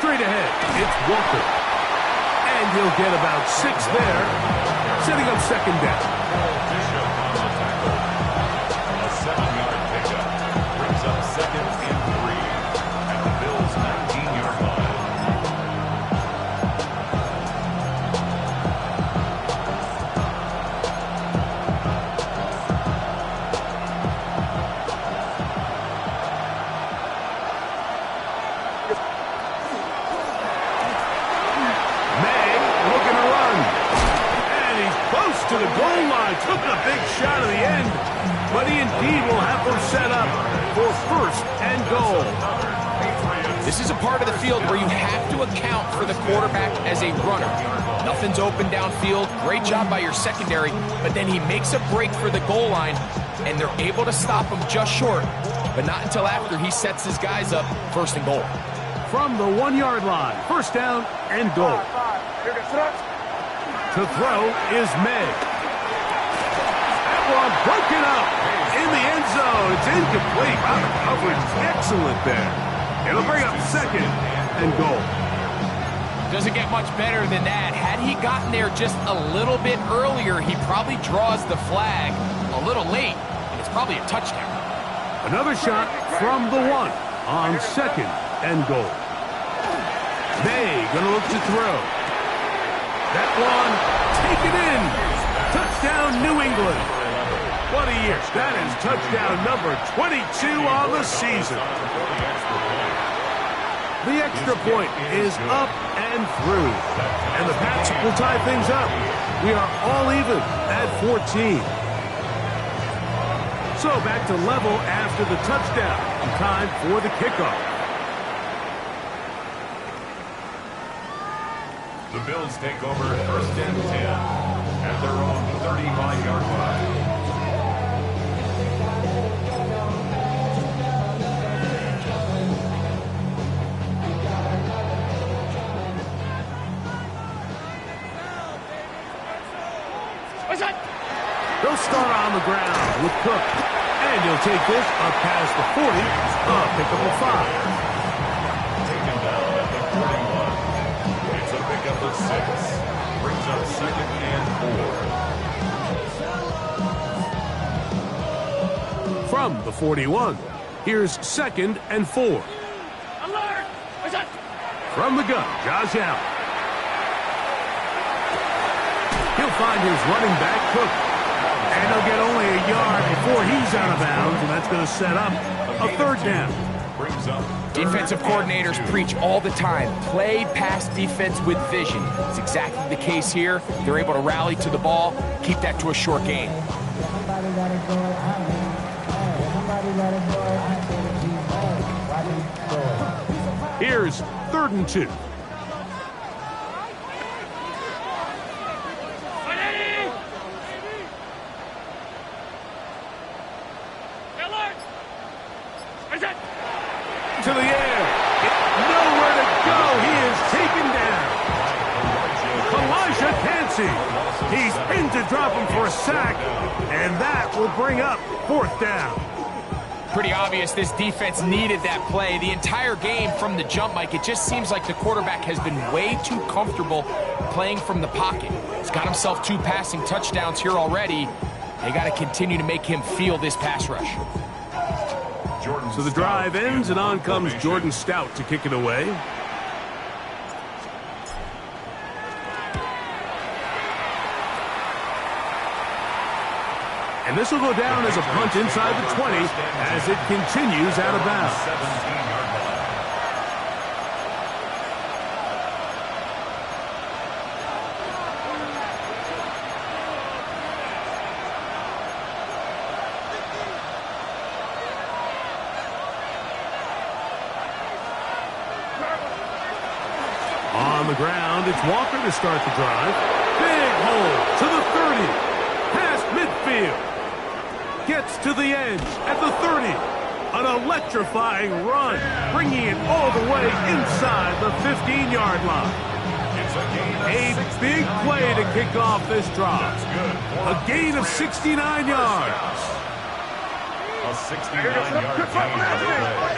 Straight ahead, it's Walker. And he'll get about 6 there, setting up second down. Bishop on the tackle. A 7-yard pickup brings up second and 3 at the Bills' 19-yard line. To the goal line, took a big shot at the end, but he indeed will have them set up for first and goal. This is a part of the field where you have to account for the quarterback as a runner. Nothing's open downfield. Great job by your secondary, but then he makes a break for the goal line, and they're able to stop him just short, but not until after he sets his guys up first and goal. From the 1-yard line, first down and goal. To throw is May. That one broken up in the end zone. It's incomplete. Wow, the coverage is excellent there. It'll bring up second and goal. Doesn't get much better than that. Had he gotten there just a little bit earlier, he probably draws the flag a little late, and it's probably a touchdown. Another shot from the 1 on second and goal. May gonna look to throw. That one, taken in. Touchdown, New England. What a year. That is touchdown number 22 on the season. The extra point is up and through. And the Pats will tie things up. We are all even at 14. So back to level after the touchdown. Time for the kickoff. The Bills take over first and 10 at their own 35-yard line. They'll start on the ground with Cook. And he'll take this up past the 40, pick up a 5. Taken down at the 41. It's a pickup of 6. Brings up second and 4. From the 41, here's second and 4. Alert! From the gun, Josh Allen. He'll find his running back, Cook. And he'll get only a yard before he's out of bounds, and that's going to set up a third down. Brings up Defensive coordinators preach all the time, play pass defense with vision. It's exactly the case here. They're able to rally to the ball, keep that to a short gain. Here's third and 2. To the air. Nowhere to go. He is taken down. Elijah Cansey. He's in to drop him for a sack, and that will bring up fourth down. Pretty obvious this defense needed that play. The entire game from the jump, Mike, it just seems like the quarterback has been way too comfortable playing from the pocket. He's got himself 2 passing touchdowns here already. They got to continue to make him feel this pass rush. So the drive ends, and on comes Jordan Stout to kick it away. And this will go down as a punt inside the 20 as it continues out of bounds. 17-yard line. On the ground, it's Walker to start the drive. Big hole to the 30. Past midfield. Gets to the edge at the 30. An electrifying run, bringing it all the way inside the 15-yard line. A big play to kick off this drive. A gain of 69 yards. A A 69-yard gain on the play.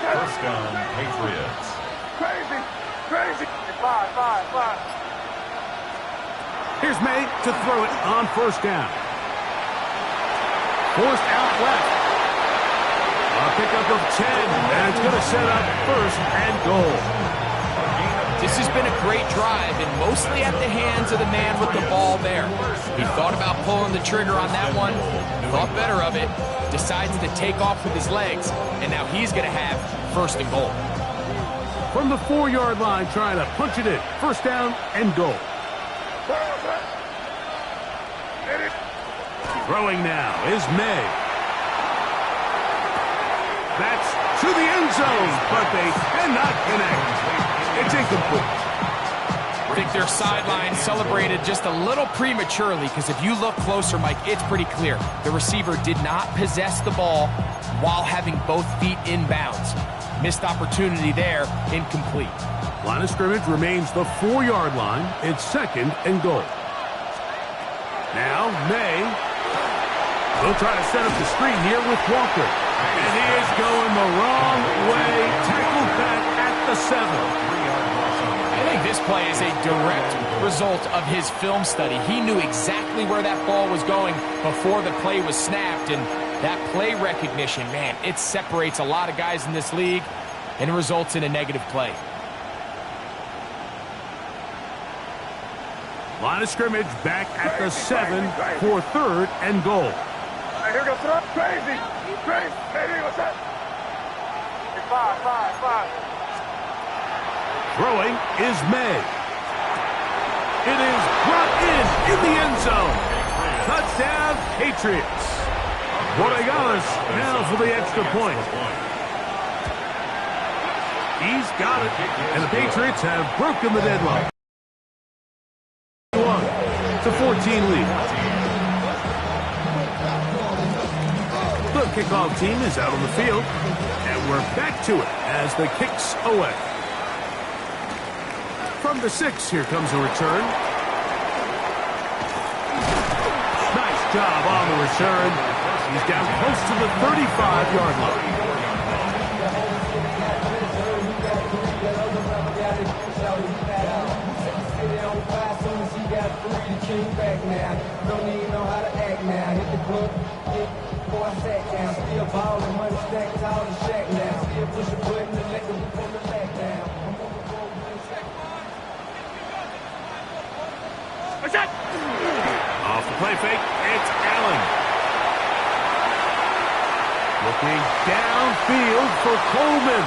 First down, Patriots. Crazy. Five. Here's May to throw it on first down. Forced out left. A pickup of 10, and it's going to set up first and goal. This has been a great drive, and mostly at the hands of the man with the ball there. He thought about pulling the trigger on that one, thought better of it, decides to take off with his legs, and now he's going to have first and goal. From the 4-yard line, trying to punch it in. First down and goal. Throwing now is May. That's to the end zone, but they cannot connect. It's incomplete. I think their sideline celebrated just a little prematurely, because if you look closer, Mike, it's pretty clear. The receiver did not possess the ball while having both feet inbounds. Missed opportunity there, incomplete. Line of scrimmage remains the 4-yard line. It's second and goal. Now May will try to set up the screen here with Walker. And he is going the wrong way. Tackled back at the 7. I think this play is a direct result of his film study. He knew exactly where that ball was going before the play was snapped, and that play recognition, man, it separates a lot of guys in this league and results in a negative play. Line of scrimmage back at the 7 for third and goal. Here goes crazy. Hey, what's that? Five. Throwing is May. It is brought in the end zone. Touchdown, Patriots. Borregales now for the extra point. He's got it, and the Patriots have broken the deadlock. 1-14 lead. The kickoff team is out on the field, and we're back to it as the kick's away. From the 6, here comes a return. Nice job on the return. He's down close to the 35-yard line. Off the play fake, it's Allen. Looking downfield for Coleman.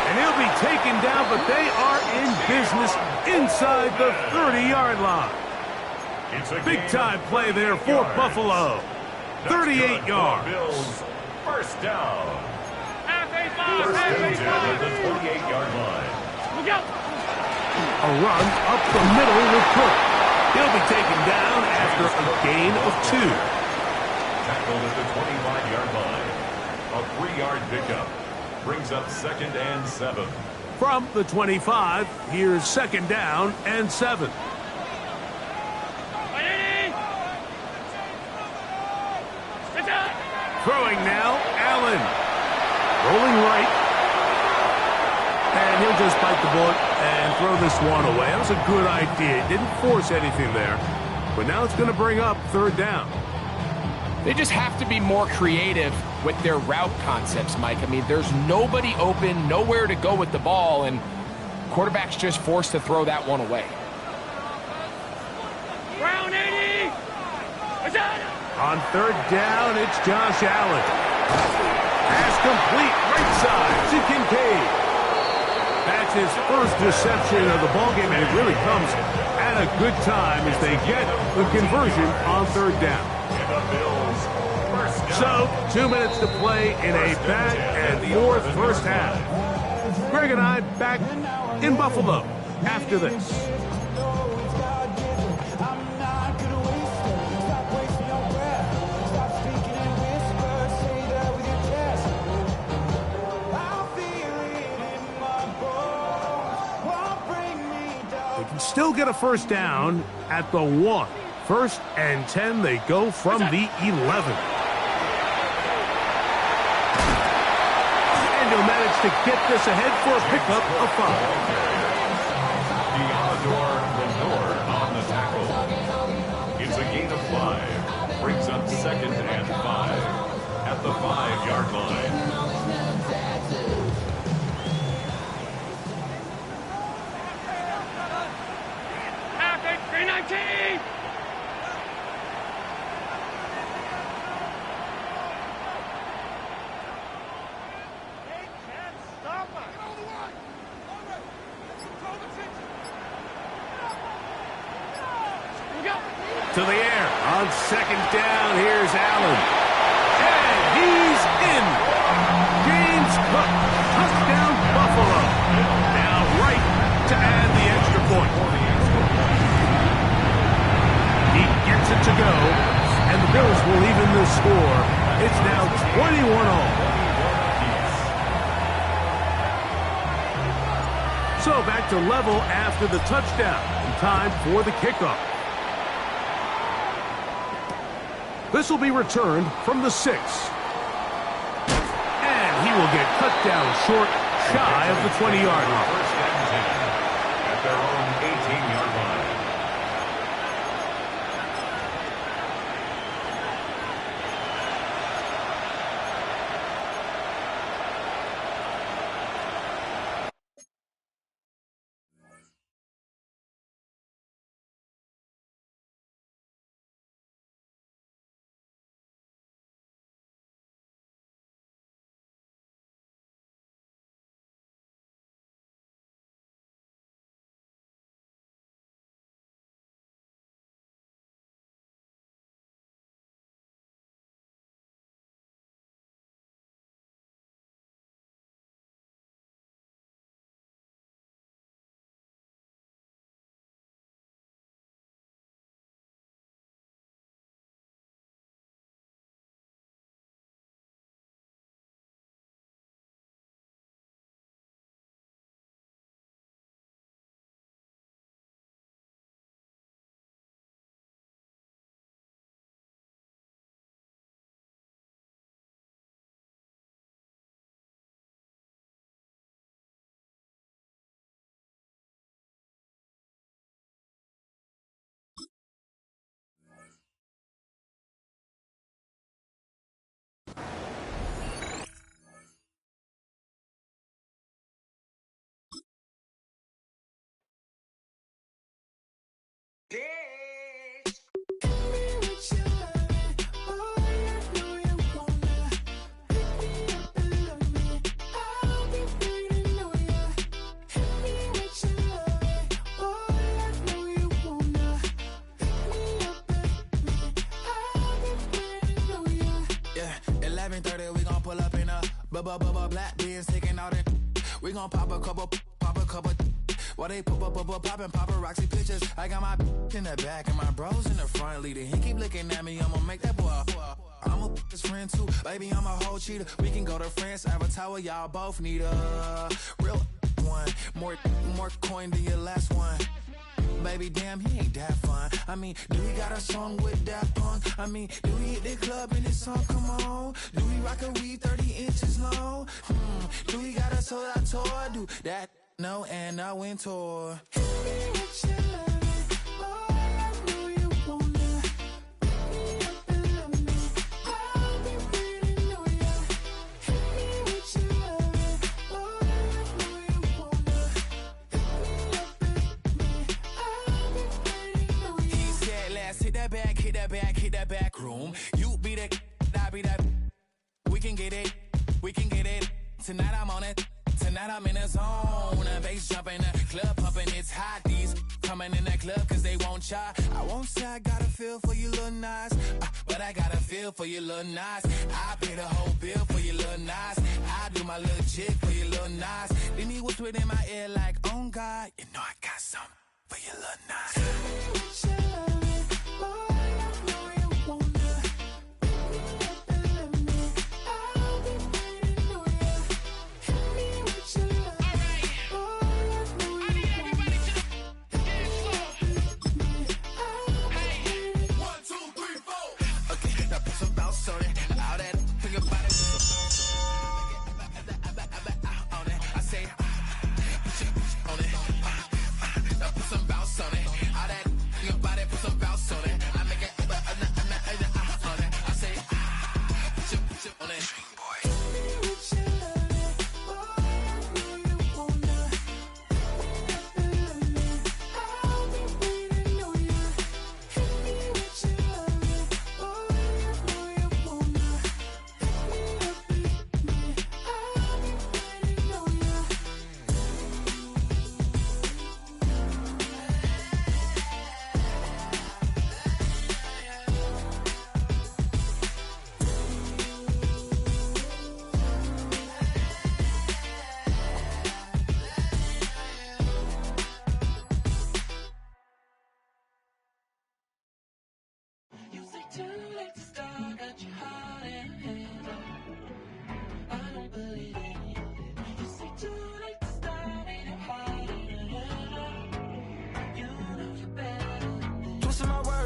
And he'll be taken down, but they are in business inside the 30-yard line. Big-time play there for Buffalo. 38 yards. First down. First and 10 at the 28-yard line. A run up the middle with Cook. He'll be taken down after a gain of 2. Tackled at the 25-yard line. A 3-yard pickup. Brings up second and 7. From the 25, here's second down and 7. Throwing now, Allen. Rolling right. And he'll just bite the bullet and throw this one away. That was a good idea. Didn't force anything there. But now it's going to bring up third down. They just have to be more creative with their route concepts, Mike. I mean, there's nobody open, nowhere to go with the ball, and quarterback's just forced to throw that one away. Round 80. On third down, it's Josh Allen. Pass complete, right side to Kincaid. That's his first reception of the ballgame, and it really comes at a good time as they get the conversion on third down. So, 2 minutes to play in a back-and-forth first half. Greg and I back in Buffalo after this. They can still get a first down at the 1. First and 10, they go from the 11. they'll manage to get this ahead for a pickup of 5. Deommodore Lenoir on the tackle. It's a gain of 5. Brings up 2nd and 5 at the 5-yard line. Half 319. To the air. On 2nd down, here's Allen. And he's in. James Cook. Touchdown, Buffalo. Now right to add the extra point. He gets it to go. And the Bills will even the score. It's now 21-all. So back to level after the touchdown. And time for the kickoff. This will be returned from the 6. And he will get cut down short, shy of the 20-yard line. First and 10 at their own 18-yard line. Black beans taking out it. We gon' pop a couple. While they poppin' paparazzi pictures. I got my in the back and my bros in the front leader. He keep looking at me, I'ma make that boy. I'm a his friend too, baby, I'm a whole cheater. We can go to France, Avatar, y'all both need a real one. More coin than your last one. Baby, damn, he ain't that fun. I mean, do we got a song with that punk? I mean, do we hit the club in this song? Come on. Do we rock a weed 30 inches long? Do we got a sold out tour? Do that? No, and I went tour. Hit that back room. You be the, I be that. We can get it. Tonight I'm on it. Tonight I'm in a zone. A bass jumping, a club pumping. It's hot. These coming in that club cause they won't try. I won't say I got a feel for you little nice, but I got a feel for you little nice. I pay the whole bill for you little nice. I do my little jig for you little nice. Then he whispered in my ear like, oh God, you know I got something for you little nice.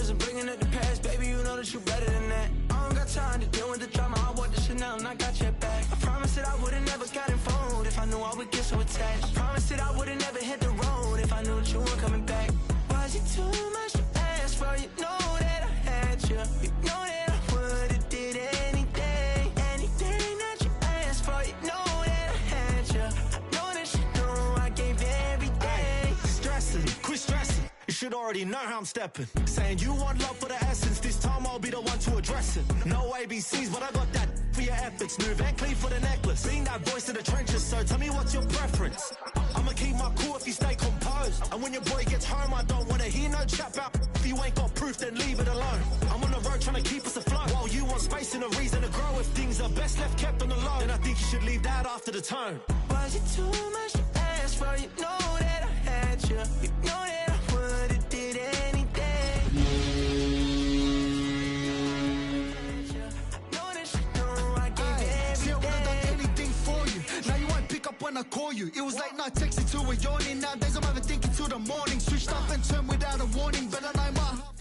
memories and bringing up the past. Baby, you know that you better than that. I don't got time to deal with the drama. I want the Chanel and I got your back. I promised that I would've never gotten phone if I knew I would get so attached. I promised that I would've never hit the road if I knew that you weren't coming back. Was it too much to ask for? You know that I had you. You know that I would've did anything, anything that you asked for. You know that I had you. I know that you know I gave everything. Stressing, quit stressing. You should already know how I'm stepping. Saying you want love for the essence. This time I'll be the one to address it. No ABCs, but I got that for your efforts. New Van Cleef for the necklace. Being that voice in the trenches, so tell me what's your preference. I'ma keep my cool if you stay composed. And when your boy gets home, I don't wanna hear no chat about. If you ain't got proof, then leave it alone. I'm on the road trying to keep us afloat. While you want space and a reason to grow. If things are best left kept on the low, then I think you should leave that after the tone. Was it too much to ask for? You know that I had you. You know that I would've did anything. I know that you know I gave everything. See, I would've done anything for you. Now you won't pick up when I call you. It was late night texting till we're yawning. Nowadays I'm overthinking till the morning. Switched up and turned without a warning. But I know my heart.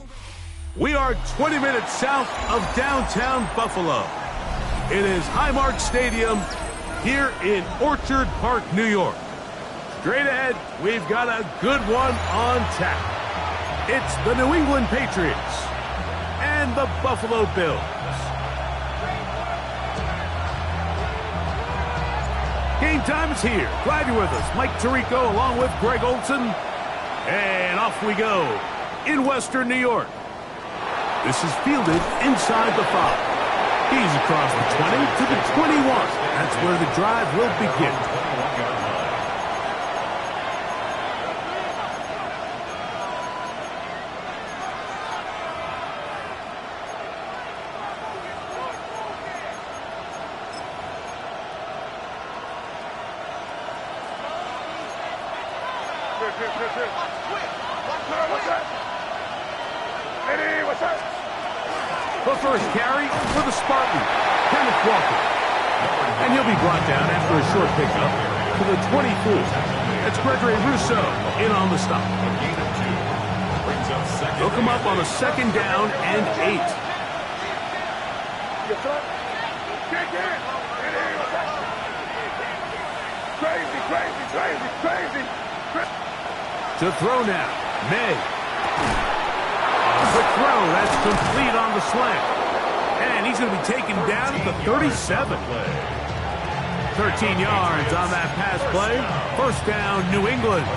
We are 20 minutes south of downtown Buffalo. It is Highmark Stadium here in Orchard Park, New York. Straight ahead, we've got a good one on tap. It's the New England Patriots and the Buffalo Bills. Game time is here. Glad you're with us. Mike Tirico along with Greg Olson. And off we go in Western New York. This is fielded inside the 5. He's across the 20 to the 21. That's where the drive will begin. The first carry for the Spartans, Kenneth Walker. And he'll be brought down after a short pickup to the 24. That's Gregory Rousseau in on the stop. They'll come up on a 2nd down and 8. Crazy. To throw now, May. Quick throw, that's complete on the slant. And he's going to be taken down at the 37. 13 yards on that pass play. First down, New England.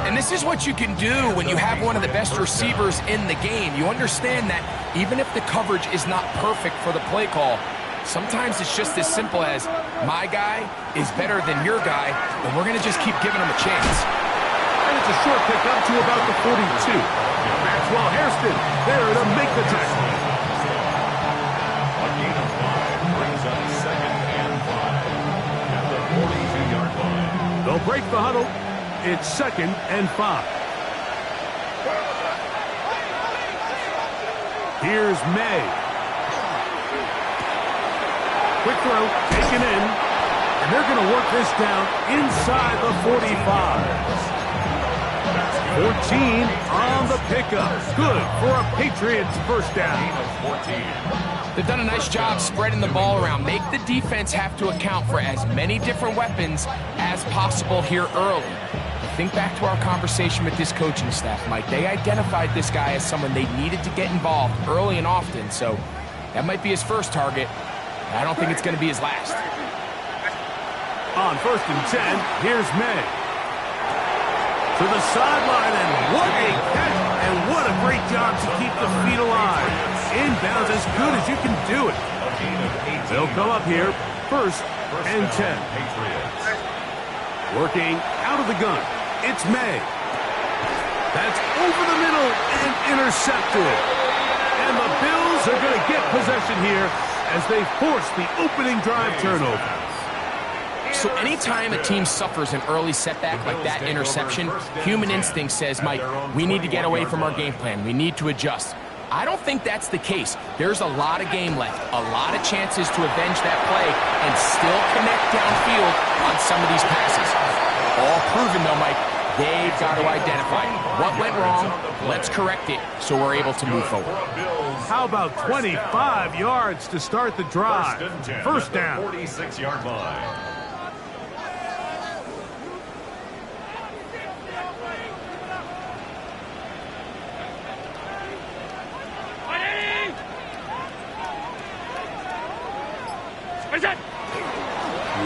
And this is what you can do when you have one of the best receivers in the game. You understand that even if the coverage is not perfect for the play call, sometimes it's just as simple as, my guy is better than your guy, and we're going to just keep giving him a chance. And it's a short pickup to about the 42. Maxwell Hairston there to make the tackle. A gain of 5 brings up 2nd and 5 at the 42-yard line. They'll break the huddle. It's 2nd and 5. Here's May. Quick throw, taken in. And they're going to work this down inside the 45. 14 on the pickup. Good for a Patriots first down. They've done a nice job spreading the ball around. Make the defense have to account for as many different weapons as possible here early. Think back to our conversation with this coaching staff, Mike. They identified this guy as someone they needed to get involved early and often, so that might be his first target. I don't think it's going to be his last. On 1st and 10, here's May. To the sideline, and what a catch, and what a great job to keep the feet alive. Inbounds as good as you can do it. They'll come up here, 1st and 10. Working out of the gun, it's May. That's over the middle and intercepted. And the Bills are going to get possession here as they force the opening drive turnover. So anytime a team suffers an early setback like that interception, human instinct says, Mike, we need to get away from our game plan. We need to adjust. I don't think that's the case. There's a lot of game left, a lot of chances to avenge that play and still connect downfield on some of these passes. All proven, though, Mike, They've got to identify what went wrong. Let's correct it so we're able to move forward. How about 25 yards to start the drive? First down. 46-yard line.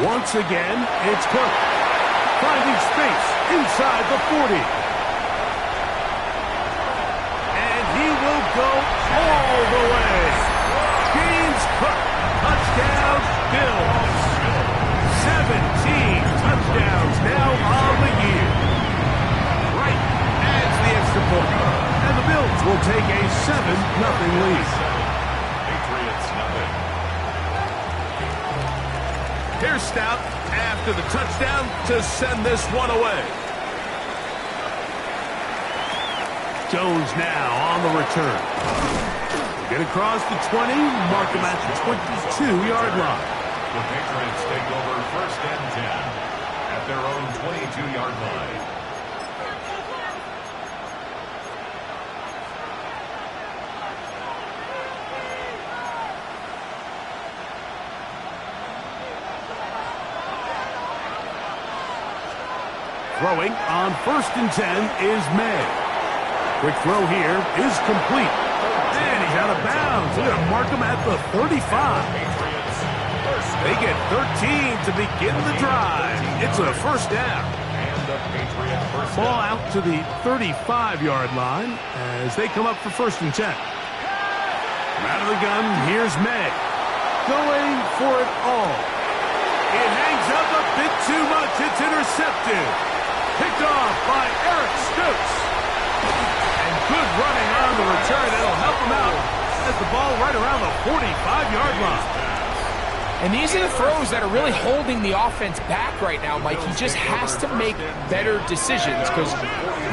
Once again, it's Cook. Finding space inside the 40. And he will go all the way. James Cook, touchdown, Bills. 17 touchdowns now on the year. Wright adds the extra point. And the Bills will take a 7-0 lead. Patriots nothing. Here's Stout after the touchdown to send this one away. Jones now on the return. Get across the 20, mark him at the 22-yard line. The Patriots take over first and 10 at their own 22-yard line. Throwing on first and 10 is May. Quick throw here is complete. And he's out of bounds. They're going to mark him at the 35. They get 13 to begin the drive. It's a first down. And the Patriot first Ball down. out to the 35-yard line as they come up for first and 10. Out of the gun, here's May. Going for it all. It hangs up a bit too much. It's intercepted. Picked off by Eric Stokes. And good running on the return. It'll help him out as the ball right around the 45-yard line. And these are the throws that are really holding the offense back right now, Mike. He just has to make better decisions because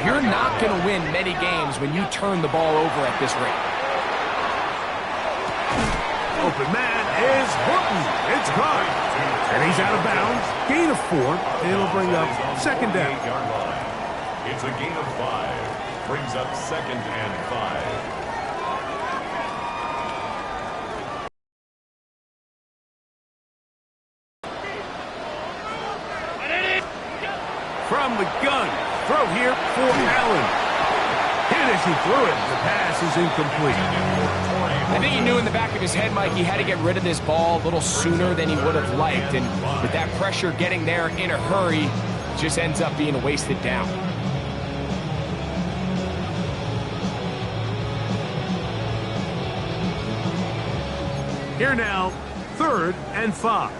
you're not going to win many games when you turn the ball over at this rate. Open man is Horton. It's caught. And he's out of bounds. Gain of 4. It'll bring up second down. 8-yard line. It's a gain of 5. Brings up second and 5. From the gun. Throw here for Allen. Hit as he threw it. The pass is incomplete. I think he knew in the back of his head, Mike, he had to get rid of this ball a little sooner than he would have liked. And with that pressure getting there in a hurry, it just ends up being a wasted down. Here now, 3rd and 5.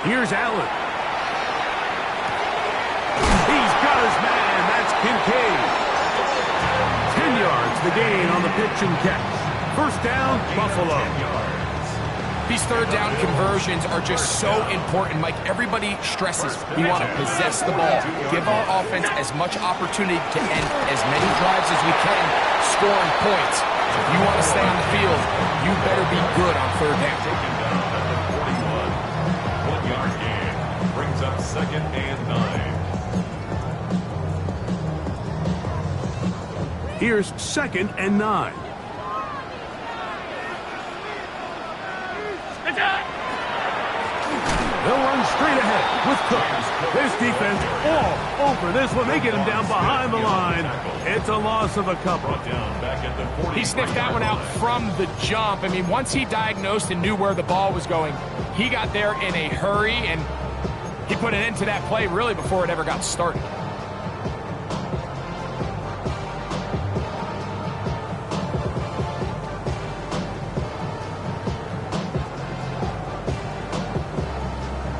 Here's Allen. He's got his man. That's Kincaid. 10 yards the gain on the pitch and catch. First down, Buffalo. These third down conversions are just so important, Mike. Everybody stresses we want to possess the ball, give our offense as much opportunity to end as many drives as we can, scoring points. So if you want to stay on the field, you better be good on third down. Taken down at the 41. 1-yard gain. Brings up second and 9. Here's second and 9. They'll run straight ahead with Cook. This defense all over this one. They get him down behind the line. It's a loss of a couple. Down back at the 40. He sniffed that one out from the jump. I mean, once he diagnosed and knew where the ball was going, he got there in a hurry, and he put an end to that play really before it ever got started.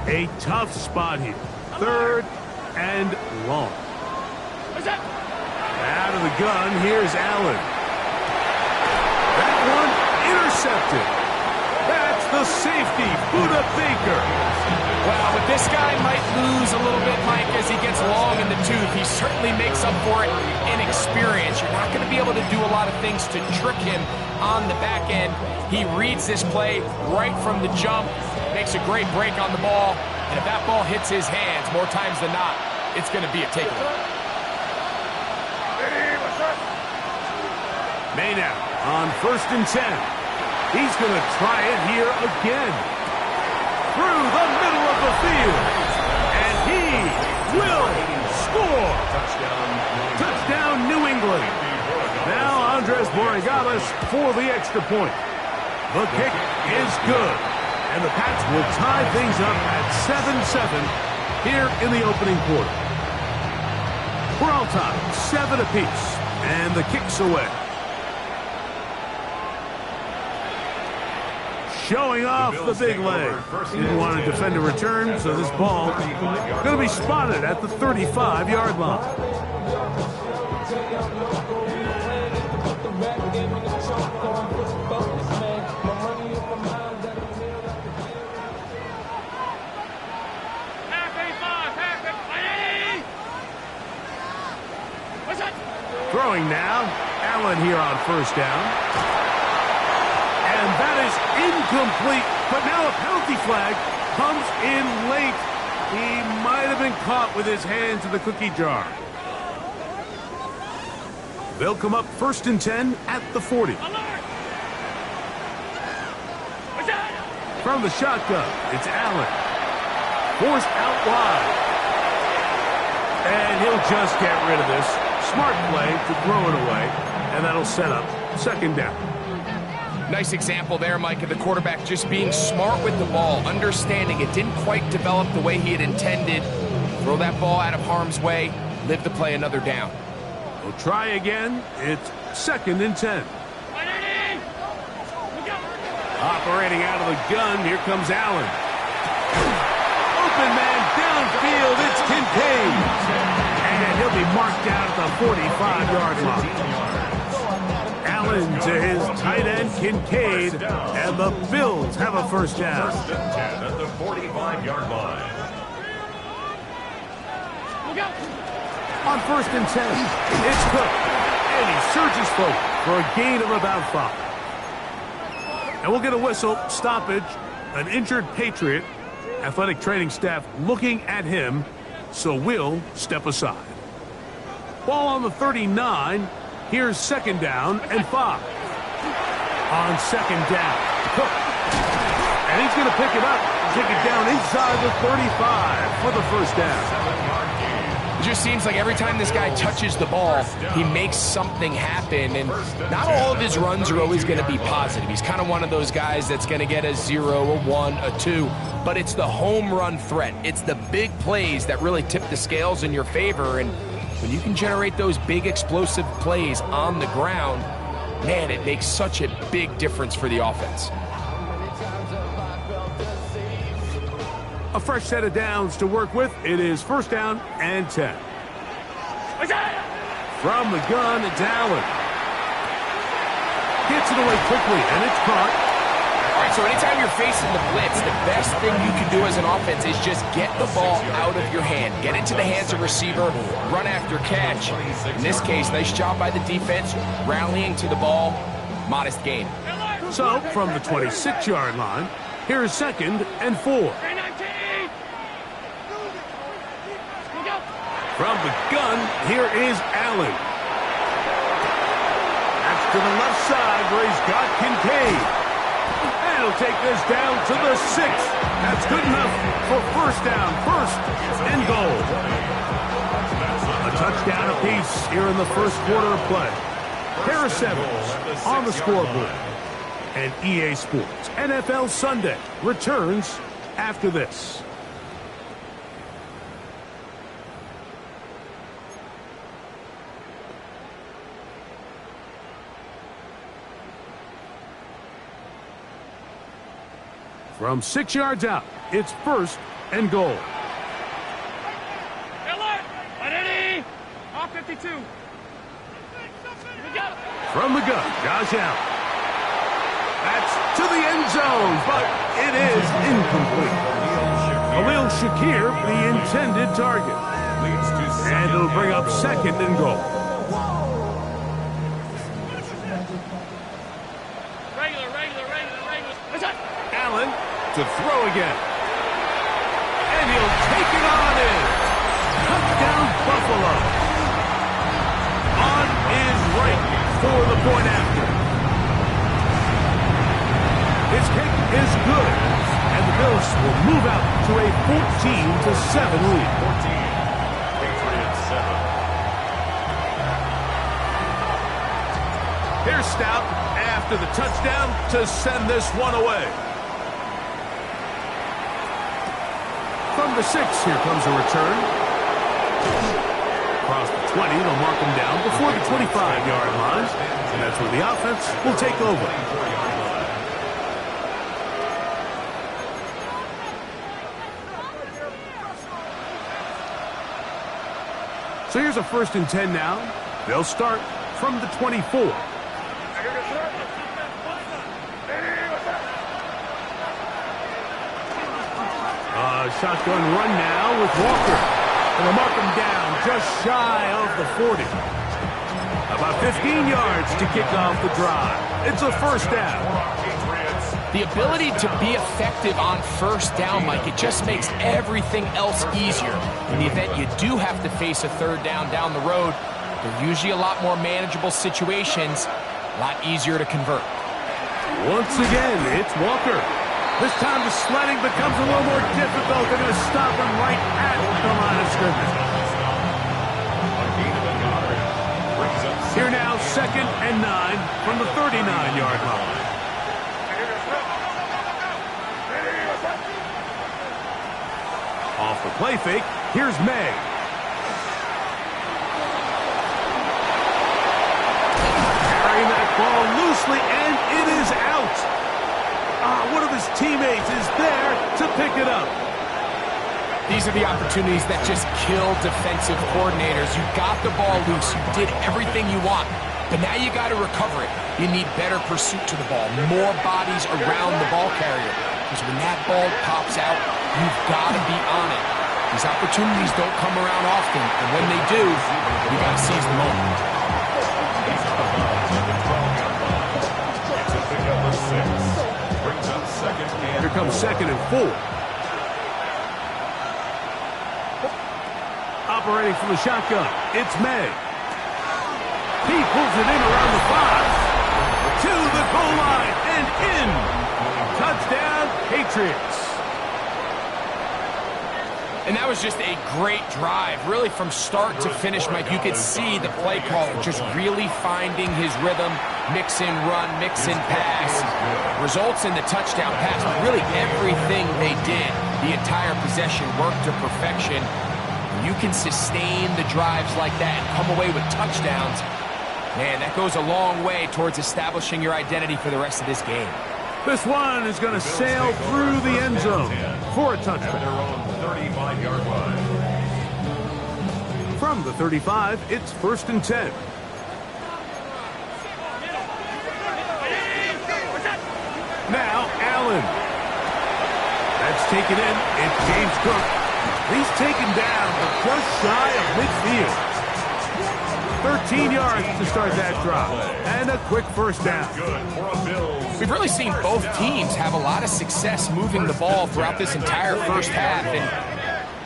A tough spot here. 3rd and long. Out of the gun, here's Allen. That one intercepted. That's the safety, Buda Baker. Well, but this guy might lose a little bit, Mike, as he gets long in the tooth. He certainly makes up for it in experience. You're not going to be able to do a lot of things to trick him on the back end. He reads this play right from the jump, makes a great break on the ball, and if that ball hits his hands more times than not, it's going to be a takeaway. Maynard on 1st and 10. He's going to try it here again. Through the middle of the field. And he will score. Touchdown, New England. Now Andres Borregales for the extra point. The kick is good. And the Pats will tie things up at 7-7 here in the opening quarter. We're all tied, 7 apiece. And the kick's away. Showing off the big leg. Didn't want to defend a return, so this ball going to be spotted at the 35-yard line. Throwing now. Allen here on 1st down. And that is incomplete, but now a penalty flag comes in late. He might have been caught with his hands in the cookie jar. They'll come up 1st and 10 at the 40. From the shotgun, it's Allen. Forced out wide. And he'll just get rid of this. Smart play to throw it away, and that'll set up 2nd down. Nice example there, Mike, of the quarterback just being smart with the ball, understanding it didn't quite develop the way he had intended. Throw that ball out of harm's way, live to play another down. We'll try again. It's 2nd and 10. Operating out of the gun, here comes Allen. Open man downfield, it's Kincaid. And he'll be marked down at the 45-yard line. Allen to his tight end, Kincaid, and the Bills have a 1st down. 1st and 10 at the 45-yard line. On 1st and 10, it's Cook, and he surges forward for a gain of about 5. And we'll get a whistle, stoppage, an injured Patriot. Athletic training staff looking at him, so we'll step aside. Ball on the 39. Here's 2nd down and 5. On 2nd down, Cook. And he's going to pick it up, take it down inside the 35 for the 1st down. It just seems like every time this guy touches the ball, he makes something happen. And not all of his runs are always going to be positive. He's kind of one of those guys that's going to get a 0, a 1, a 2. But it's the home run threat. It's the big plays that really tip the scales in your favor. And when you can generate those big explosive plays on the ground, man, it makes such a big difference for the offense. A fresh set of downs to work with. It is 1st down and 10. From the gun, it's Allen. Gets it away quickly, and it's caught. All right, so anytime you're facing the blitz, the best thing you can do as an offense is just get the ball out of your hand. Get into the hands of receiver, run after catch. In this case, nice job by the defense, rallying to the ball, modest gain. So, from the 26-yard line, here's 2nd and 4. From the gun, here is Allen. That's to the left side where he's got Kincaid. And he'll take this down to the 6. That's good enough for 1st down, 1st and goal. A touchdown apiece here in the 1st quarter of play. Harris Evans on the scoreboard. And EA Sports NFL Sunday returns after this. From 6 yards out, it's 1st and goal. From the gun, Josh Allen. That's to the end zone, but it is incomplete. Khalil Shakir the intended target. Leads to And it'll bring up second and goal. Allen to throw again. And he'll take it on in. Touchdown Buffalo. On is right for the point after. His kick is good. And the Bills will move out to a 14-7 lead. 14. Patriots 7. Here's Stout after the touchdown to send this one away. From the 6, here comes a return. Across the 20, they'll mark him down before the 25-yard line. And that's where the offense will take over. So here's a 1st and 10 now. They'll start from the 24. Shotgun run now with Walker. And they'll mark him down just shy of the 40. About 15 yards to kick off the drive. It's a 1st down. The ability to be effective on 1st down, Mike, it just makes everything else easier. In the event you do have to face a 3rd down the road, they're usually a lot more manageable situations, a lot easier to convert. Once again, it's Walker. This time the sledding becomes a little more difficult. They're going to stop him right at the line of scrimmage. Here now, 2nd and 9 from the 39-yard line. Off the play fake, here's May. Carrying that ball loosely, and it is out. One of his teammates is there to pick it up. These are the opportunities that just kill defensive coordinators. You got the ball loose. You did everything you want. But now you got to recover it. You need better pursuit to the ball. More bodies around the ball carrier. Because when that ball pops out, you've got to be on it. These opportunities don't come around often. And when they do, you got to seize the moment. Here comes 2nd and 4. Operating from the shotgun, it's May. He pulls it in around the 5. To the goal line and in. Touchdown, Patriots. And that was just a great drive. Really from start to finish, Mike, you could see the play caller just really finding his rhythm. Mix in run, mix in pass. Results in the touchdown pass. Really everything they did, the entire possession worked to perfection. You can sustain the drives like that and come away with touchdowns. Man, that goes a long way towards establishing your identity for the rest of this game. This one is going to sail through the end zone for a touchdown. 35-yard line. From the 35, it's 1st and 10. Now, Allen. That's taken in. It's James Cook. He's taken down, but just shy of midfield. 13 yards to start that drive. And a quick 1st down. We've really seen both teams have a lot of success moving the ball throughout this entire 1st half. And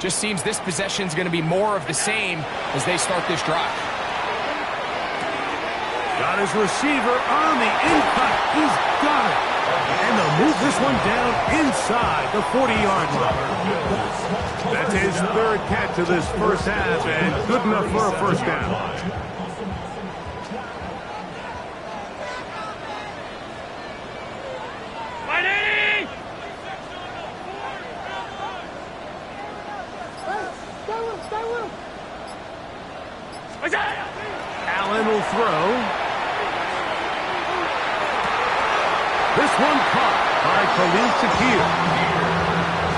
just seems this possession's going to be more of the same as they start this drive. Got his receiver on the in-cut. He's got it. And they'll move this one down inside the 40-yard line. That's his 3rd catch of this 1st half, and good enough for a 1st down. Allen will throw. This one caught by Khalil Shakir.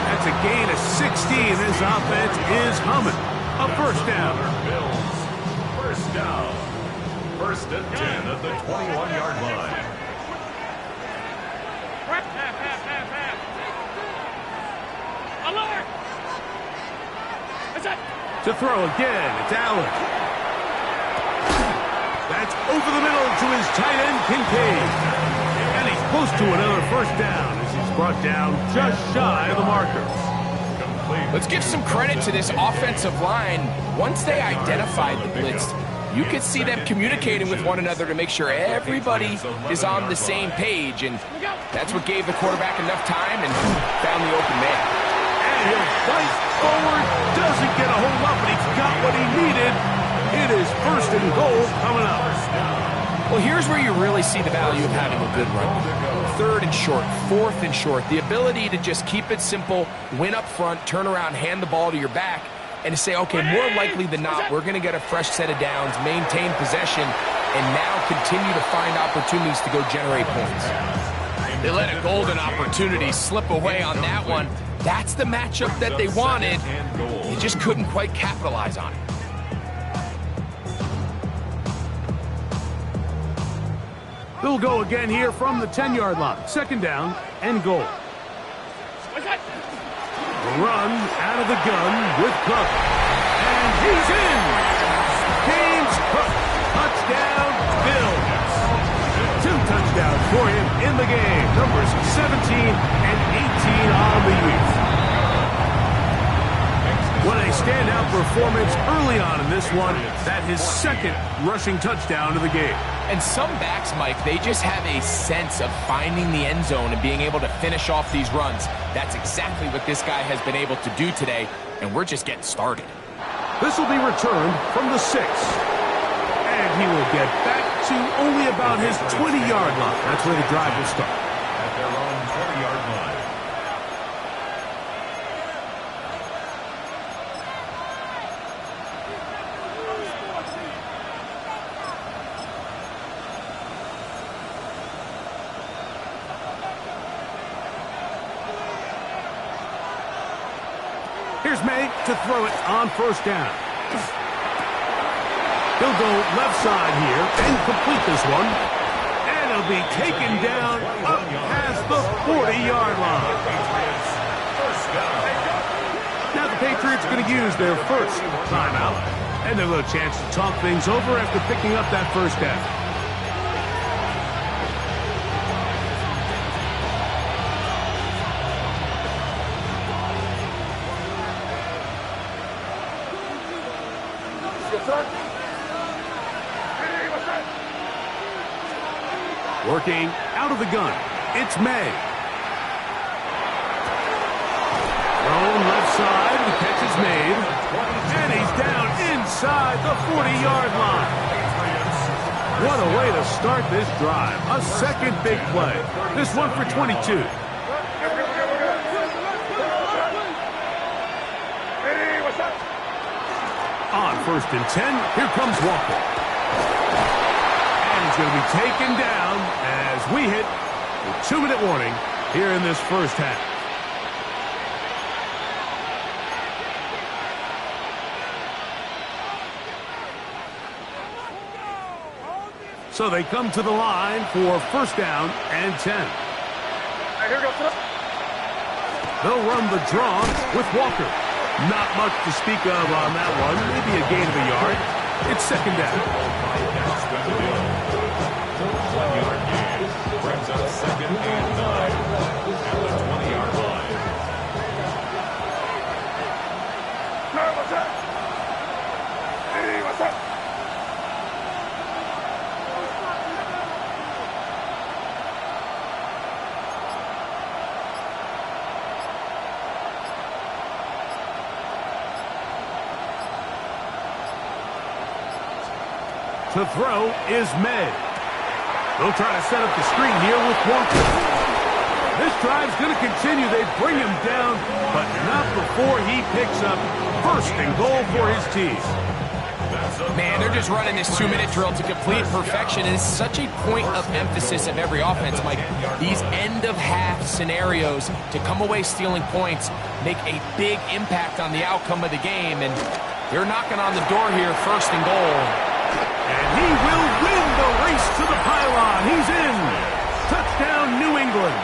That's a gain of 60, and his offense is humming. A 1st down. Bills. 1st down. 1st and 10 at the 21-yard line. To throw again, it's Allen. That's over the middle to his tight end, Kincaid. And he's close to another first down as he's brought down just shy of the marker. Let's give some credit to this offensive line. Once they identified the blitz, you could see them communicating with one another to make sure everybody is on the same page, and that's what gave the quarterback enough time and found the open man. And he'll fight forward, doesn't get a hold up, but he's got what he needed. It is first and goal coming up. Well, here's where you really see the value of having a good run. Third and short, fourth and short, the ability to just keep it simple, win up front, turn around, hand the ball to your back, and to say, okay, more likely than not, we're going to get a fresh set of downs, maintain possession, and now continue to find opportunities to go generate points. They let a golden opportunity slip away on that one. That's the matchup that they wanted. They just couldn't quite capitalize on it. They'll go again here from the 10-yard line. Second down and goal. Run out of the gun with Cook. And he's in. James Cook. Touchdown, Bills. 2 touchdowns for him in the game. Numbers 17 and 18 on the year. What a standout performance early on in this one. That his second rushing touchdown of the game. And some backs, Mike, they just have a sense of finding the end zone and being able to finish off these runs. That's exactly what this guy has been able to do today, and we're just getting started. This will be returned from the 6. And he will get back to only about his 20-yard line. That's where the drive will start. At their own 20-yard line. Here's May to throw it on first down. He'll go left side here and complete this one. And it'll be taken down up past the 40-yard line. Now the Patriots going to use their first timeout. And they'll have a chance to talk things over after picking up that first down. Working out of the gun, it's May. Thrown left side, the catch is made. And he's down inside the 40-yard line. What a way to start this drive. A second big play. This one for 22. On first and 10, here comes Walker. And he's going to be taken down as we hit the 2-minute warning here in this first half. So they come to the line for first down and 10. They'll run the draw with Walker. Not much to speak of on that one. Maybe a gain of a yard. It's second down. That's good to do. 1-yard gain brings up second and 9 at the 20-yard line. What's up? Hey, what's up? To throw is May. They'll try to set up the screen here with Walker. This drive's going to continue. They bring him down, but not before he picks up first and goal for his team. Man, they're just running this 2-minute drill to complete perfection, and it's such a point of emphasis of every offense, Mike. These end-of-half scenarios to come away stealing points make a big impact on the outcome of the game, and they're knocking on the door here, first and goal. And he will win the race to the pylon. He's in. Touchdown, New England.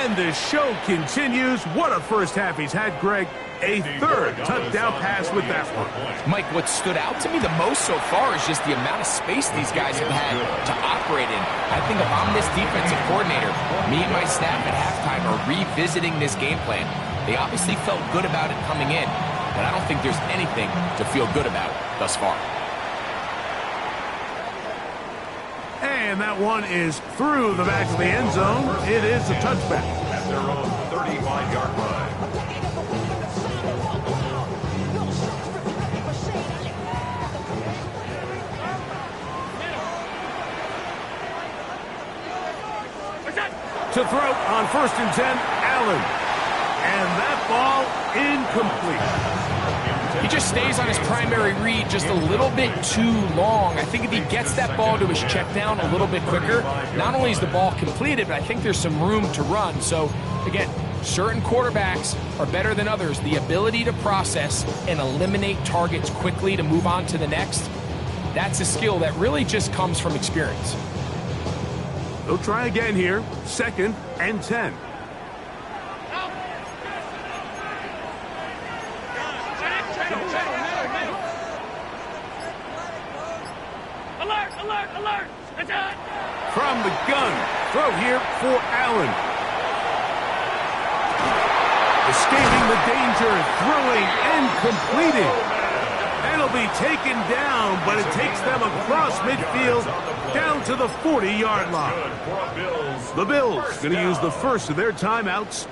And the show continues. What a first half he's had, Greg. A third touchdown pass with that one. Mike, what stood out to me the most so far is just the amount of space these guys have had to operate in. I think if I'm this defensive coordinator, me and my staff at halftime are revisiting this game plan. They obviously felt good about it coming in, but I don't think there's anything to feel good about thus far. And that one is through the back of the end zone. It is a touchback. At their own 35-yard line. To throw on 1st and 10, Allen. And that ball incomplete. He just stays on his primary read just a little bit too long. I think if he gets that ball to his check down a little bit quicker, not only is the ball completed, but I think there's some room to run. So, again, certain quarterbacks are better than others. The ability to process and eliminate targets quickly to move on to the next, that's a skill that really just comes from experience. They'll try again here. 2nd and 10. Alert, alert, alert! Attack! From the gun. Throw here for Allen. Escaping the danger, throwing and completing. That'll be taken down, but it takes them across midfield down to the 40-yard line. The Bills going to use the first of their timeouts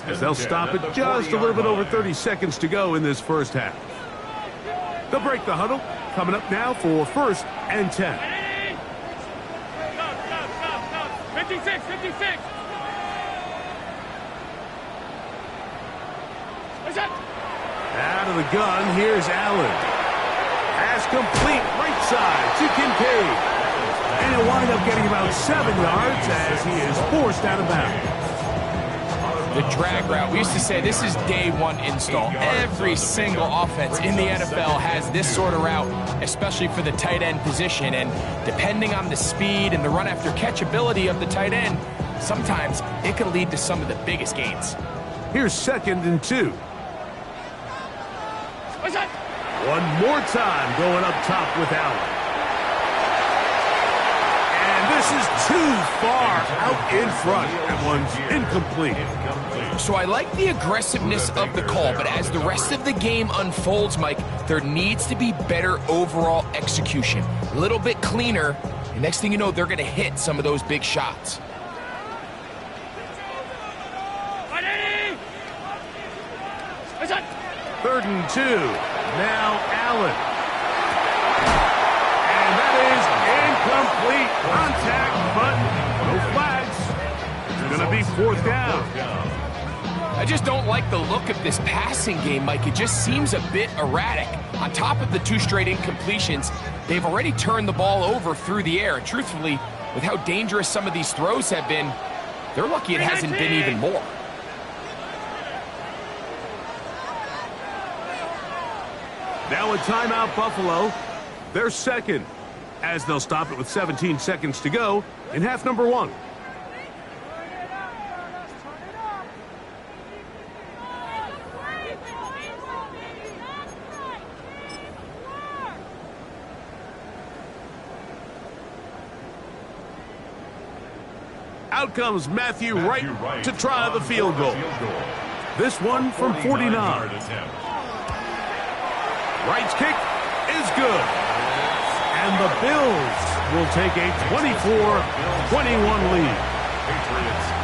as they'll stop it just a little bit over 30 seconds to go in this first half. They'll break the huddle. Coming up now for 1st and 10. Stop. 56, 56! Out of the gun, here's Allen. Pass complete, right side to Kincaid. And he'll wind up getting about 7 yards as he is forced out of bounds. The drag route, we used to say this is day one install. Every single offense in the NFL has this sort of route, especially for the tight end position. And depending on the speed and the run after catch ability of the tight end, sometimes it can lead to some of the biggest gains. Here's 2nd and 2. What's that? One more time going up top with Allen. And this is too far out in front. That one's incomplete. So I like the aggressiveness of the call, but as the rest of the game unfolds, Mike, there needs to be better overall execution. A little bit cleaner, and next thing you know, they're going to hit some of those big shots. What's that? 3rd and 2. Now Allen. And that is incomplete. Contact, but no flags. It's going to be 4th down. I just don't like the look of this passing game, Mike. It just seems a bit erratic. On top of the 2 straight incompletions, they've already turned the ball over through the air. And truthfully, with how dangerous some of these throws have been, they're lucky it hasn't been even more. Now a timeout, Buffalo. They're 2nd, as they'll stop it with 17 seconds to go in half number 1. Out comes Matthew Wright to try the field goal. This one from 49. Wright's kick is good. And the Bills will take a 24-21 lead.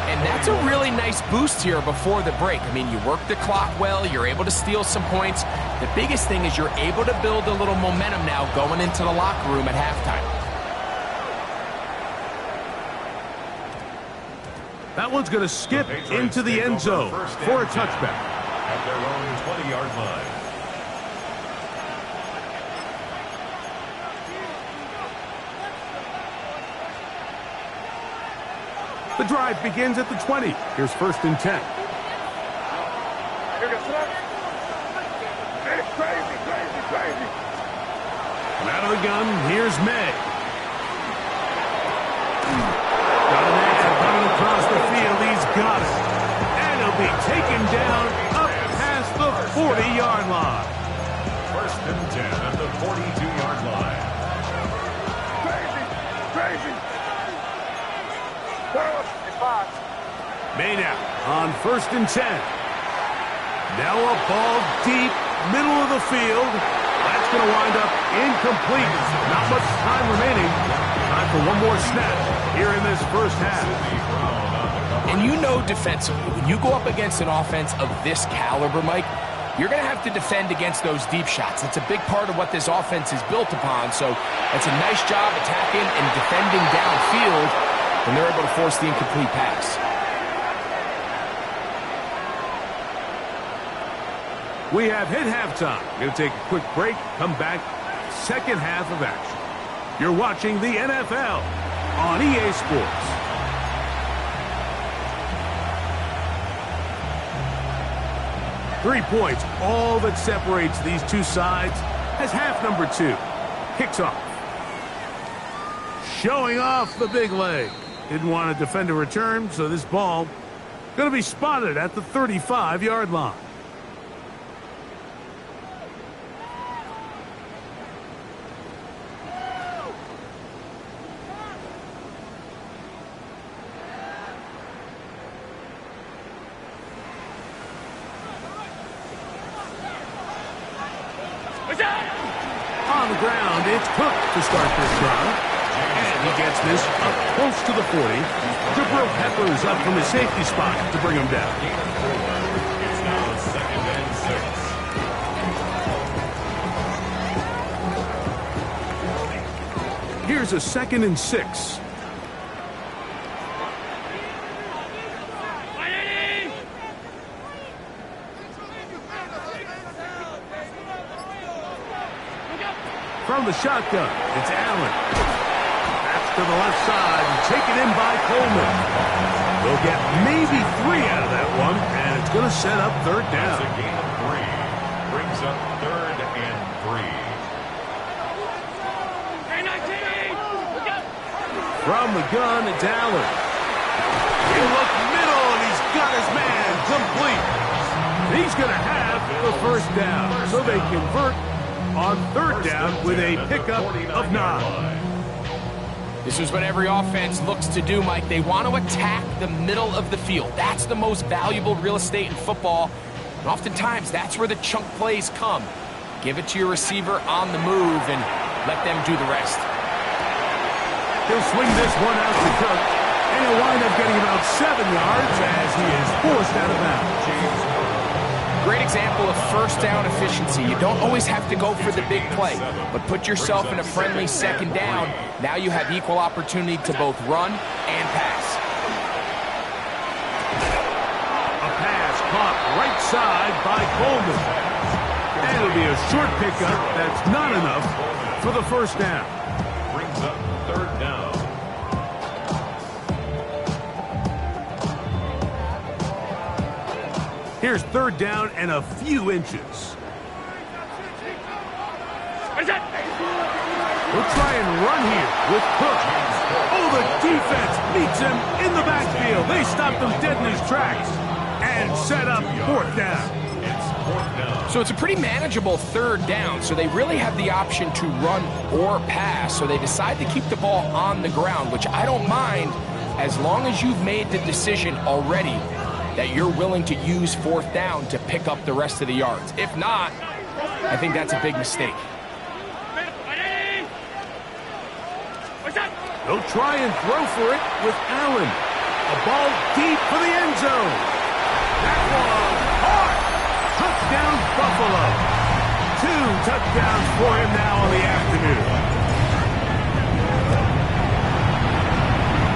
And that's a really nice boost here before the break. I mean, you work the clock well, you're able to steal some points. The biggest thing is you're able to build a little momentum now going into the locker room at halftime. That one's going to skip into the end zone for a touchback. At their own 20-yard line. The drive begins at the 20. Here's 1st and 10. Here goes that. It's crazy. And out of the gun, here's May. Got an ad running across the field. He's got it. be taken down up past the 40-yard line. First and 10 at the 42-yard line. Crazy. Made out on first and 10. Now a ball deep, middle of the field. That's going to wind up incomplete. Not much time remaining. Time for one more snap here in this first half. And you know defensively, when you go up against an offense of this caliber, Mike, you're going to have to defend against those deep shots. It's a big part of what this offense is built upon. So it's a nice job attacking and defending downfield, and they're able to force the incomplete pass. We have hit halftime. Going to take a quick break, come back, second half of action. You're watching the NFL on EA Sports. Three points, all that separates these two sides as half number 2 kicks off. Showing off the big leg. Didn't want to defend a return, so this ball going to be spotted at the 35-yard line. On the ground, it's Cook to start this drive. And he gets this up close to the 40. Jabril Peppers up from his safety spot to bring him down. It's now second and 6. Here's a second and 6. From the shotgun, it's Allen. That's to the left side and taken in by Coleman. They'll get maybe 3 out of that one, and it's going to set up third down. It's a gain of 3. Brings up third and 3. From the gun, it's Allen. He look middle, and he's got his man complete. He's going to have the first down, so they convert on third down with a pickup of 9. This is what every offense looks to do, Mike. They want to attack the middle of the field. That's the most valuable real estate in football. And oftentimes, that's where the chunk plays come. Give it to your receiver on the move and let them do the rest. He'll swing this one out to Cook, and he'll wind up getting about 7 yards as he is forced out of bounds. Great example of first down efficiency. You don't always have to go for the big play, but put yourself in a friendly second down. Now you have equal opportunity to both run and pass. A pass caught right side by Coleman. And it'll be a short pickup that's not enough for the first down. Brings up third down. Here's third down and a few inches. We'll try and run here with Cook. Oh, the defense meets him in the backfield. They stopped him dead in his tracks and set up fourth down. So it's a pretty manageable third down, so they really have the option to run or pass, so they decide to keep the ball on the ground, which I don't mind as long as you've made the decision already that you're willing to use fourth down to pick up the rest of the yards. If not, I think that's a big mistake. They'll try and throw for it with Allen. A ball deep for the end zone. That one hard. Touchdown, Buffalo. 2 touchdowns for him now on the afternoon.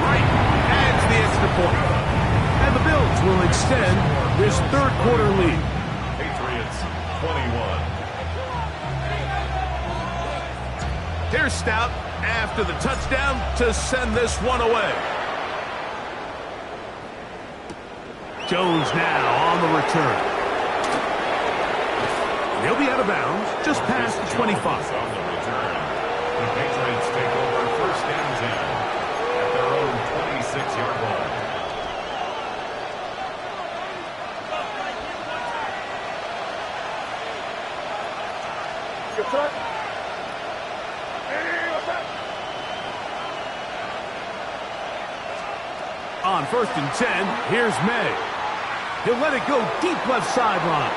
Wright adds the extra point. And the Bills will extend this third quarter lead. Patriots 21. Here's Stout after the touchdown to send this one away. Jones now on the return. He'll be out of bounds just past the 25. On the return. The Patriots take over first and 10 at their own 26-yard line. On 1st and 10, here's May. He'll let it go deep left sideline.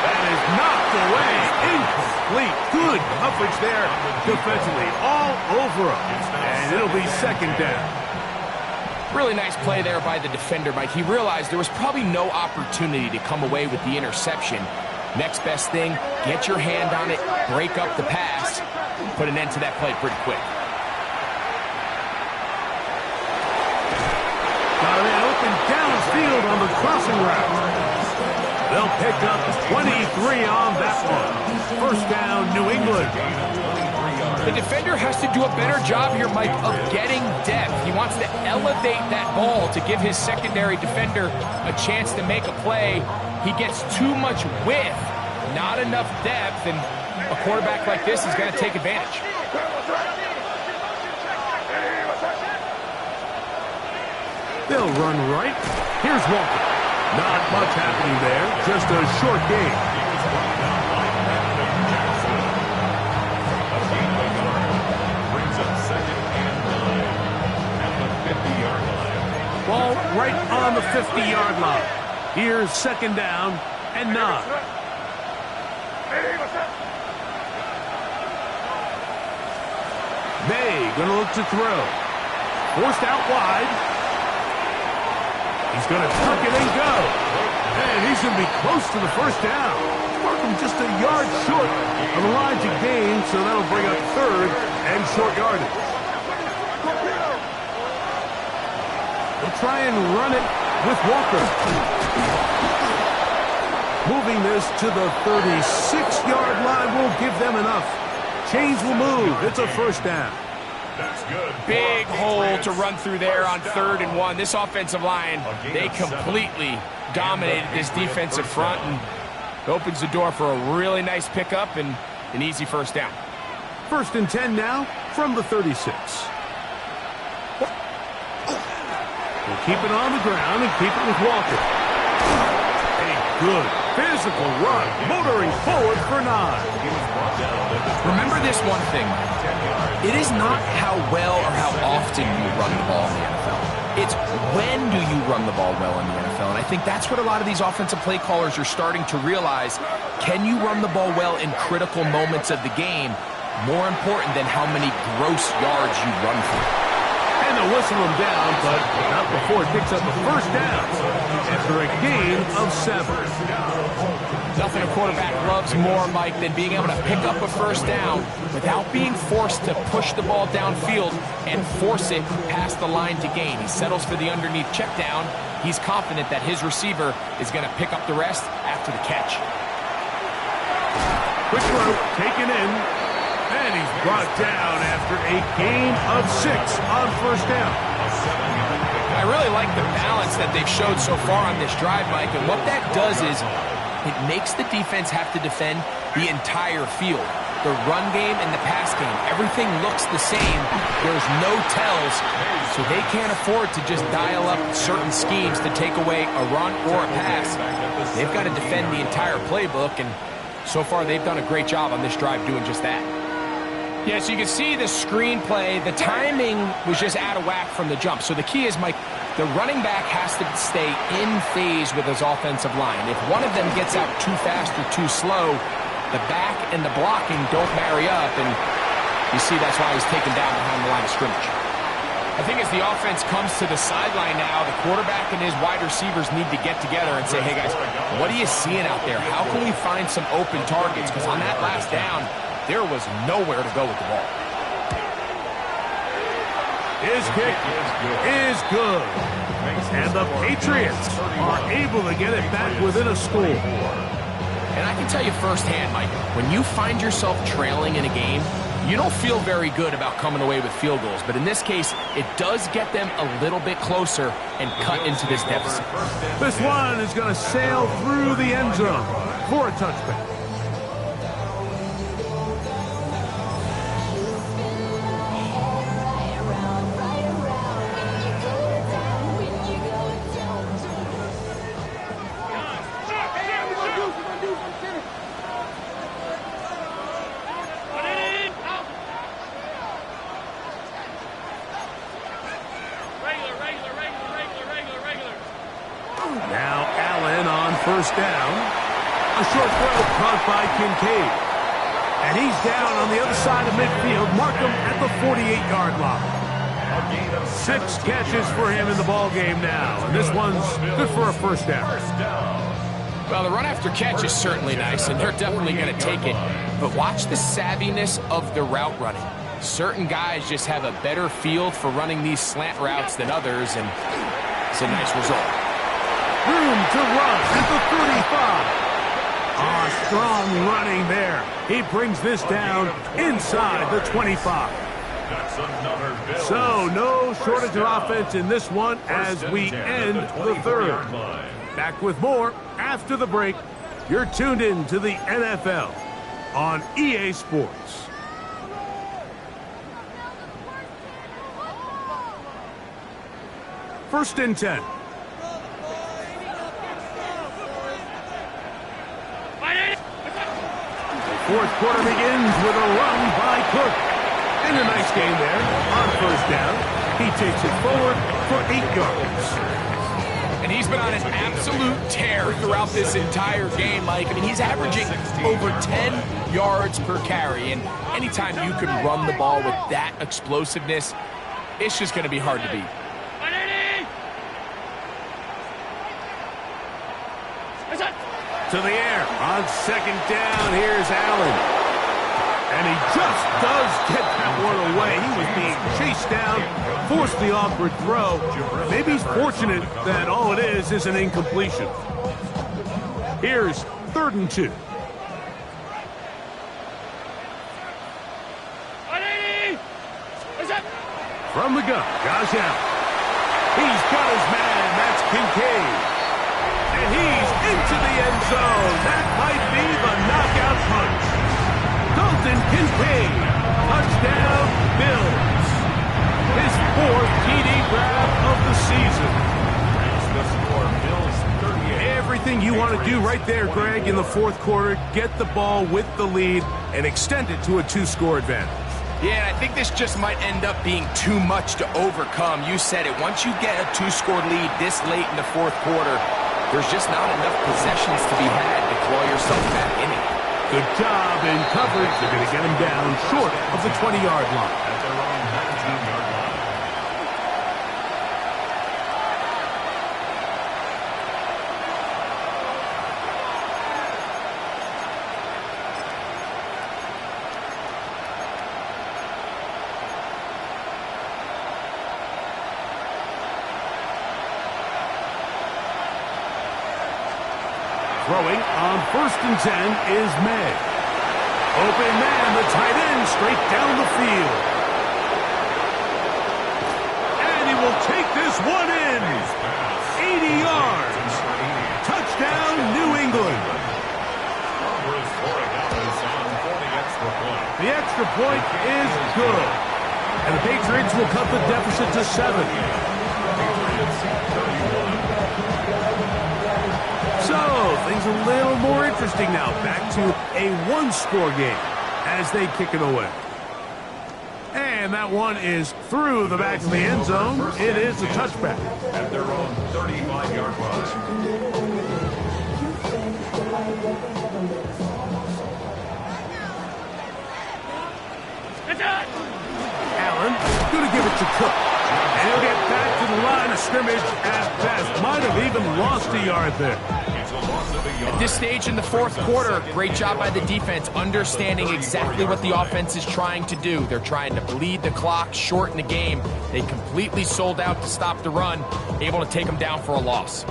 That is knocked away. Incomplete. Good coverage there defensively. All over him. And it'll be 2nd down. Really nice play there by the defender, Mike. He realized there was probably no opportunity to come away with the interception. Next best thing, get your hand on it, break up the pass, put an end to that play pretty quick. Got a man open downfield on the crossing route. They'll pick up 23 on that one. 1st down, New England. The defender has to do a better job here, Mike, of getting depth. He wants to elevate that ball to give his secondary defender a chance to make a play. He gets too much width, not enough depth, and a quarterback like this is going to take advantage. They'll run right. Here's Walker. Not much happening there. Just a short game. Brings up 2nd and 9 at the 50-yard line. Ball right on the 50-yard line. Here's 2nd down and 9. May gonna look to throw. Forced out wide. He's going to tuck it and go. And he's going to be close to the 1st down. Working just a yard short of the line to gain, so that'll bring up 3rd and short yardage. They'll try and run it with Walker. Moving this to the 36-yard line will give them enough. Chains will move. It's a 1st down. That's good. Big hole to run through there on 3rd and 1. This offensive line, they completely dominated this defensive front and opens the door for a really nice pickup and an easy 1st down. 1st and 10 now from the 36. We'll keep it on the ground and keep it with Walker. A good physical run, motoring forward for 9. Remember this one thing. It is not how well or how often you run the ball in the NFL. It's when do you run the ball well in the NFL. And I think that's what a lot of these offensive play callers are starting to realize. Can you run the ball well in critical moments of the game? More important than how many gross yards you run for. And they'll whistle him down, but not before it picks up the 1st down after a gain of 7. Nothing a quarterback loves more, Mike, than being able to pick up a 1st down without being forced to push the ball downfield and force it past the line to gain. He settles for the underneath check down. He's confident that his receiver is going to pick up the rest after the catch. Quick throw, taken in, and he's brought down after a gain of 6 on 1st down. I really like the balance that they've showed so far on this drive, Mike, and what that does is it makes the defense have to defend the entire field. The run game and the pass game, everything looks the same. There's no tells, so they can't afford to just dial up certain schemes to take away a run or a pass. They've got to defend the entire playbook, and so far they've done a great job on this drive doing just that. Yeah, so you can see the screenplay. The timing was just out of whack from the jump. So the key is, Mike, the running back has to stay in phase with his offensive line. If one of them gets out too fast or too slow, the back and the blocking don't marry up, and you see that's why he's taken down behind the line of scrimmage. I think as the offense comes to the sideline now, the quarterback and his wide receivers need to get together and say, hey, guys, what are you seeing out there? How can we find some open targets? Because on that last down, there was nowhere to go with the ball. His kick is good. And the Patriots are able to get it back within a score. And I can tell you firsthand, Mike, when you find yourself trailing in a game, you don't feel very good about coming away with field goals. But in this case, it does get them a little bit closer and cut into this deficit. This one is going to sail through the end zone for a touchback. first down. A short throw caught by Kincaid. And he's down on the other side of midfield. Mark him at the 48-yard line. 6 catches for him in the ball game now. And this one's good for a first down. Well, the run after catch is certainly nice, and they're definitely going to take it. But watch the savviness of the route running. Certain guys just have a better feel for running these slant routes than others, and it's a nice result. Room to run at the 35. Strong running there. He brings this down inside the 25. So no shortage of offense in this one as we end the third. Back with more after the break. You're tuned in to the NFL on EA Sports. First and 10. Fourth quarter begins with a run by Cook. And a nice game there on first down. He takes it forward for 8 yards. And he's been on an absolute tear throughout this entire game, Mike. I mean, he's averaging over 10 yards per carry. And anytime you can run the ball with that explosiveness, it's just going to be hard to beat. To the air on second down. Here's Allen. And he just does get that one away. He was being chased down, forced the awkward throw. Maybe he's fortunate that all it is an incompletion. Here's 3rd and 2. From the gun, Josh Allen. He's got his man. That's Kincaid. And he's into the end zone. That might be the knockout punch. Dalton Kincaid. Touchdown, Bills. His 4th TD grab of the season. The score, Bills 38. Everything you want to do right there, Greg, in the 4th quarter. Get the ball with the lead and extend it to a 2-score advantage. Yeah, and I think this just might end up being too much to overcome. You said it. Once you get a 2-score lead this late in the 4th quarter, there's just not enough possessions to be had to claw yourself back in it. Good job in coverage. They're going to get him down short of the 20-yard line. At their own 19-yard line. Throwing on 1st and 10 is May. Open man, the tight end, straight down the field. And he will take this one in. 80 yards. Touchdown, New England. The extra point is good. And the Patriots will cut the deficit to 7. So, things a little more interesting now. Back to a 1-score game as they kick it away. And that one is through the back of the end zone. It is a touchback. At their own 35-yard line. Allen going to give it to Cook. And he'll get back to the line of scrimmage at best. Might have even lost a yard there. At this stage in the 4th quarter, great job by the defense understanding exactly what the offense is trying to do. They're trying to bleed the clock, shorten the game. They completely sold out to stop the run, able to take them down for a loss.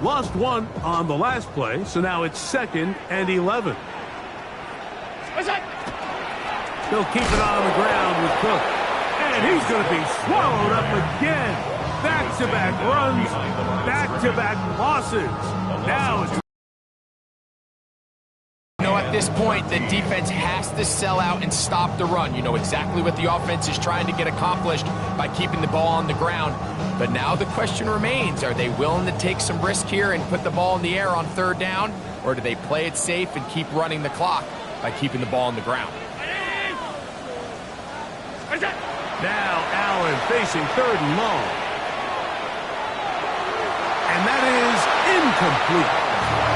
Lost one on the last play, so now it's 2nd and 11. They'll keep it on the ground with Cook. And he's going to be swallowed up again. Back-to-back runs, back-to-back losses. Now it's... At this point, the defense has to sell out and stop the run. You know exactly what the offense is trying to get accomplished by keeping the ball on the ground. But now the question remains, are they willing to take some risk here and put the ball in the air on 3rd down? Or do they play it safe and keep running the clock by keeping the ball on the ground? Now Allen facing 3rd and long. And that is incomplete.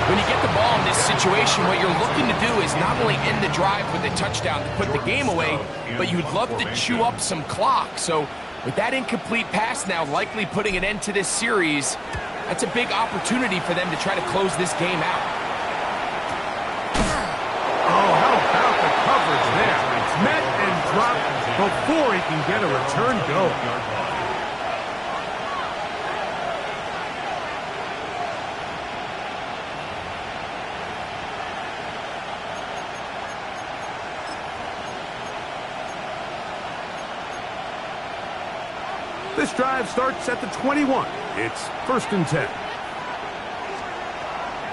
When you get the ball in this situation, what you're looking to do is not only end the drive with a touchdown to put the game away, but you'd love to chew up some clock. So with that incomplete pass now likely putting an end to this series, that's a big opportunity for them to try to close this game out. Oh, how about the coverage there? It's met and dropped before he can get a return going. This drive starts at the 21. It's 1st and 10.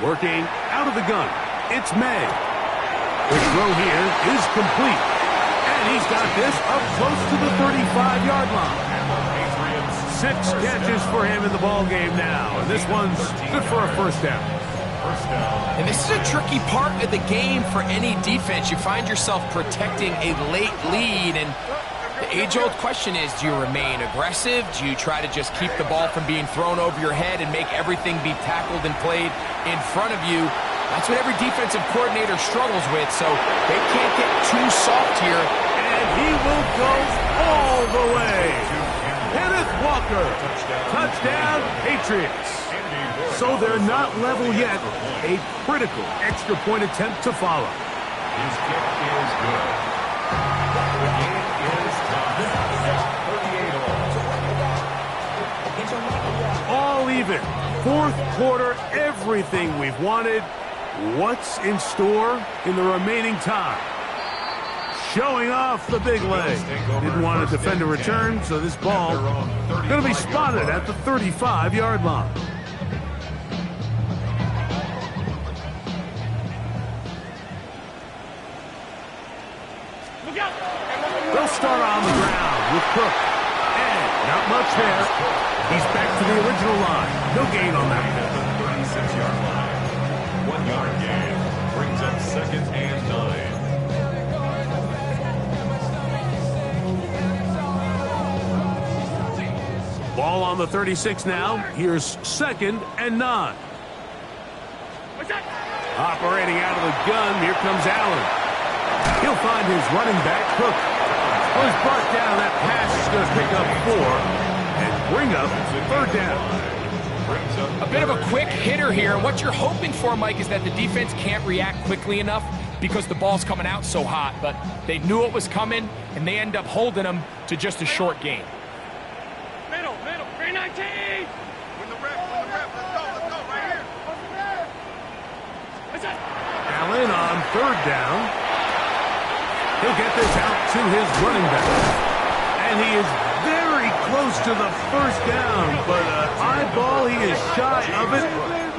Working out of the gun. It's May. The throw here is complete. And he's got this up close to the 35-yard line. 6 catches for him in the ball game now. And this one's good for a 1st down. And this is a tricky part of the game for any defense. You find yourself protecting a late lead, and the age-old question is, do you remain aggressive? Do you try to just keep the ball from being thrown over your head and make everything be tackled and played in front of you? That's what every defensive coordinator struggles with, so they can't get too soft here. And he will go all the way. Kenneth Walker, touchdown Patriots. So they're not level yet. A critical extra point attempt to follow. His kick is good. The game is tied. 38 all even. 4th quarter, everything we've wanted. What's in store in the remaining time? Showing off the big leg. Didn't want to defend a return, so this ball going to be spotted at the 35-yard line. They'll start on the ground with Cook. And not much there. He's back to the original line. No gain on that. 36-yard line. 1-yard gain. Brings up 2nd and 9. Ball on the 36 now. Here's 2nd and 9. Operating out of the gun. Here comes Allen. He'll find his running back, Cook. Well, he's brought down. That pass is going to pick up 4 and bring up 3rd down. A bit of a quick hitter here. What you're hoping for, Mike, is that the defense can't react quickly enough because the ball's coming out so hot. But they knew it was coming, and they end up holding them to just a short gain. Middle, 319. When the rep, let's go, right here. Allen on 3rd down. He'll get this out to his running back. And he is very close to the 1st down, but an eyeball, he is shy of it.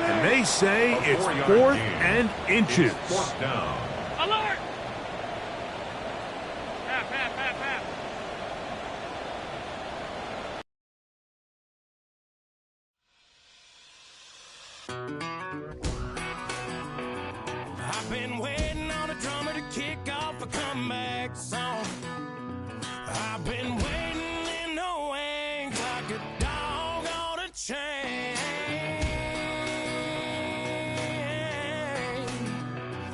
And they say it's 4th and inches. 4th down. Alert! Half. I've been waiting on a drummer to kick off a comeback song. I've been waiting in the wings like a dog on a chain.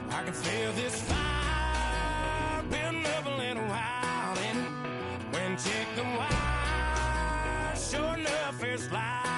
I can feel this fire building up a little while, and when check the wire, sure enough, it's live.